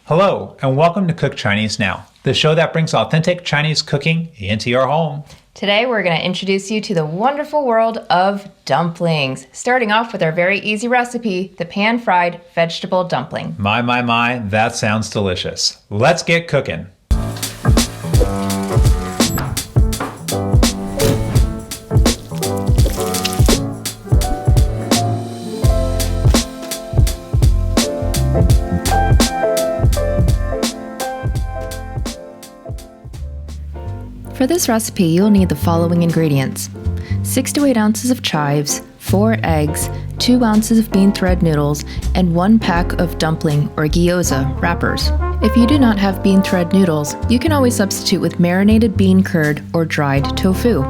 Hello, and welcome to Cook Chinese Now, the show that brings authentic Chinese cooking into your home. Today, we're going to introduce you to the wonderful world of dumplings, starting off with our very easy recipe, the pan-fried vegetable dumpling. My, that sounds delicious. Let's get cooking. For this recipe, you'll need the following ingredients: 6 to 8 ounces of chives, 4 eggs, 2 ounces of bean thread noodles, and 1 pack of dumpling or gyoza wrappers. If you do not have bean thread noodles, you can always substitute with marinated bean curd or dried tofu.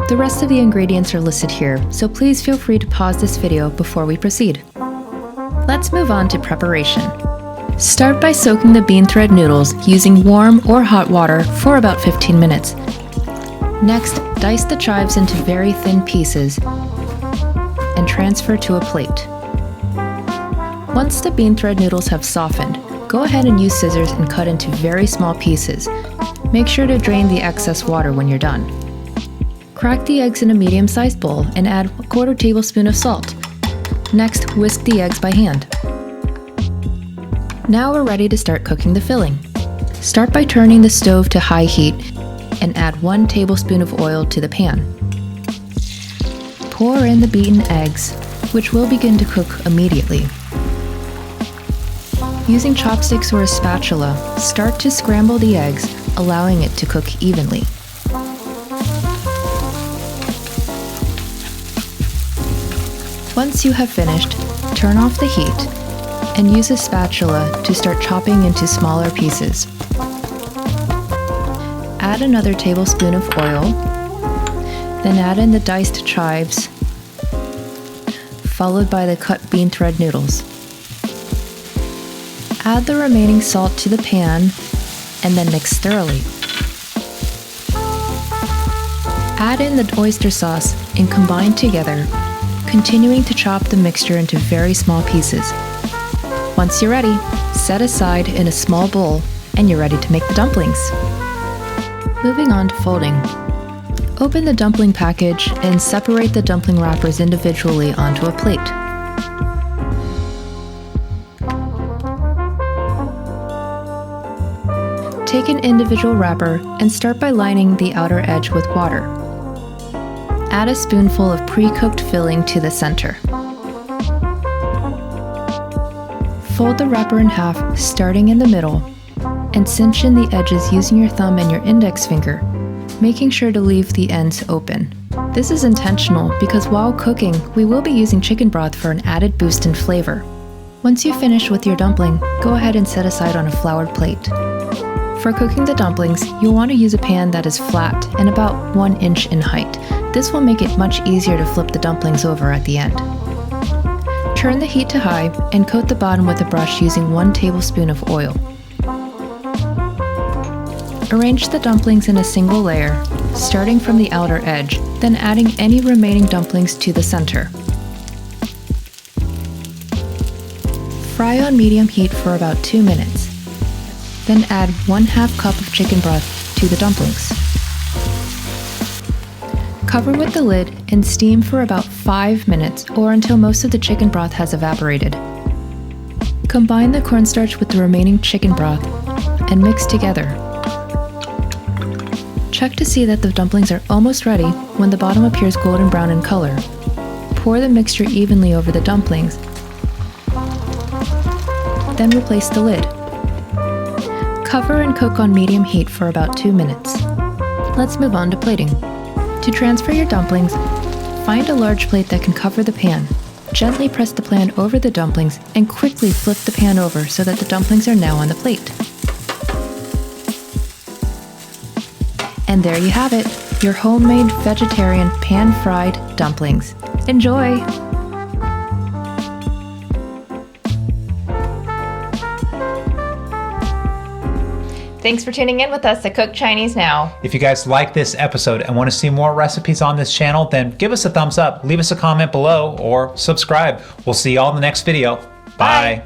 The rest of the ingredients are listed here, so please feel free to pause this video before we proceed. Let's move on to preparation. Start by soaking the bean thread noodles using warm or hot water for about 15 minutes. Next, dice the chives into very thin pieces and transfer to a plate. Once the bean thread noodles have softened, go ahead and use scissors and cut into very small pieces. Make sure to drain the excess water when you're done. Crack the eggs in a medium-sized bowl and add 1/4 tablespoon of salt. Next, whisk the eggs by hand. Now we're ready to start cooking the filling. Start by turning the stove to high heat and add 1 tablespoon of oil to the pan. Pour in the beaten eggs, which will begin to cook immediately. Using chopsticks or a spatula, start to scramble the eggs, allowing it to cook evenly. Once you have finished, turn off the heat and use a spatula to start chopping into smaller pieces. Add another tablespoon of oil, then add in the diced chives, followed by the cut bean thread noodles. Add the remaining salt to the pan and then mix thoroughly. Add in the oyster sauce and combine together, continuing to chop the mixture into very small pieces. Once you're ready, set aside in a small bowl and you're ready to make the dumplings. Moving on to folding. Open the dumpling package and separate the dumpling wrappers individually onto a plate. Take an individual wrapper and start by lining the outer edge with water. Add a spoonful of pre-cooked filling to the center. Fold the wrapper in half, starting in the middle, and cinch in the edges using your thumb and your index finger, making sure to leave the ends open. This is intentional because while cooking, we will be using chicken broth for an added boost in flavor. Once you finish with your dumpling, go ahead and set aside on a floured plate. For cooking the dumplings, you'll want to use a pan that is flat and about 1 inch in height. This will make it much easier to flip the dumplings over at the end. Turn the heat to high and coat the bottom with a brush using 1 tablespoon of oil. Arrange the dumplings in a single layer, starting from the outer edge, then adding any remaining dumplings to the center. Fry on medium heat for about 2 minutes. Then add 1/2 cup of chicken broth to the dumplings. Cover with the lid and steam for about 5 minutes or until most of the chicken broth has evaporated. Combine the cornstarch with the remaining chicken broth and mix together. Check to see that the dumplings are almost ready when the bottom appears golden brown in color. Pour the mixture evenly over the dumplings, then replace the lid. Cover and cook on medium heat for about 2 minutes. Let's move on to plating. To transfer your dumplings, find a large plate that can cover the pan. Gently press the pan over the dumplings and quickly flip the pan over so that the dumplings are now on the plate. And there you have it, your homemade vegetarian pan-fried dumplings. Enjoy! Thanks for tuning in with us at Cook Chinese Now. If you guys like this episode and want to see more recipes on this channel, then give us a thumbs up, leave us a comment below, or subscribe. We'll see you all in the next video. Bye.